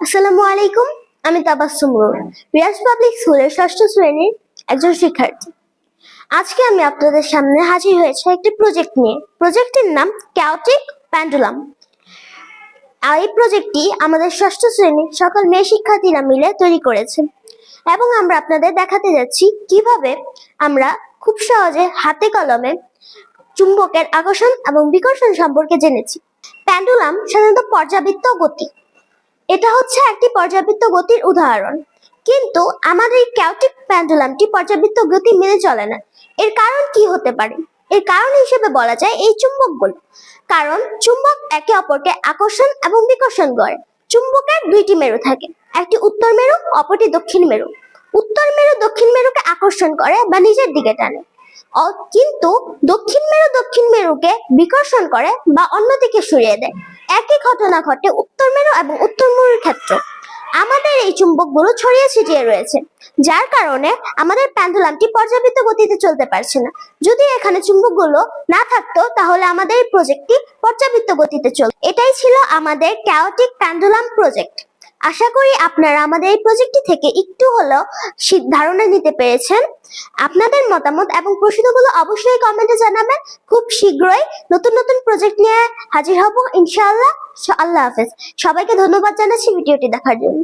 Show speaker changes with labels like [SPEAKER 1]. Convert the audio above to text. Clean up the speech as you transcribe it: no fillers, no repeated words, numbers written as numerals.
[SPEAKER 1] আসসালামু আলাইকুম, আমি তাবাসসুম নূর, রিয়াজ পাবলিক স্কুলের ষষ্ঠ শ্রেণীর একজন শিক্ষার্থী। আজকে আমি আপনাদের সামনে হাজির হয়েছে একটি প্রজেক্ট নিয়ে। প্রজেক্টের নাম ক্যাওটিক পেন্ডুলাম। এই প্রজেক্টটি আমাদের ষষ্ঠ শ্রেণীর সকল মেয়ে শিক্ষার্থীরা মিলে তৈরি করেছে এবং আমরা আপনাদের দেখাতে যাচ্ছি কিভাবে আমরা খুব সহজে হাতে কলমে চুম্বকের আকর্ষণ এবং বিকর্ষণ সম্পর্কে জেনেছি। পেন্ডুলাম সাধারণত পর্যাবৃত্ত গতি, এটা হচ্ছে একটি পর্যাবৃত্ত গতির উদাহরণ, কিন্তু আমাদের এই ক্যাওটিক পেন্ডুলামটি পর্যাবৃত্ত গতি মেনে চলে না। এর কারণ কি হতে পারে? এর কারণ হিসেবে বলা যায় এই চুম্বকগুলো, কারণ চুম্বক একে অপরকে আকর্ষণ এবং বিকর্ষণ করে। চুম্বকের দুইটি মেরু থাকে, একটি উত্তর মেরু, অপরটি দক্ষিণ মেরু। উত্তর মেরু দক্ষিণ মেরুকে আকর্ষণ করে বা নিজের দিকে টানে, কিন্তু দক্ষিণ মেরুকে বিকর্ষণ করে বা অন্যদিকে সরিয়ে দেয়। একই ঘটনা ঘটে উত্তর মেরু এবং উত্তর মেরুর ক্ষেত্রে। আমাদের এই চুম্বকগুলো ছড়িয়ে ছিটিয়ে রয়েছে, যার কারণে আমাদের পেন্ডুলামটি পর্যাবৃত্ত গতিতে চলতে পারছে না। যদি এখানে চুম্বকগুলো না থাকতো তাহলে আমাদের এই প্রজেক্টটি পর্যাবৃত্ত গতিতে চলত। এটাই ছিল আমাদের ক্যাওটিক পেন্ডুলাম প্রজেক্ট। আশা করি আপনারা আমাদের এই প্রজেক্টটি থেকে একটু হলেও ধারণা নিতে পেরেছেন। আপনাদের মতামত এবং প্রশ্নগুলো অবশ্যই কমেন্টে জানাবেন। খুব শীঘ্রই নতুন নতুন প্রজেক্ট নিয়ে হাজির হব ইনশাআল্লাহ। আল্লাহ হাফেজ। সবাইকে ধন্যবাদ জানাচ্ছি ভিডিওটি দেখার জন্য।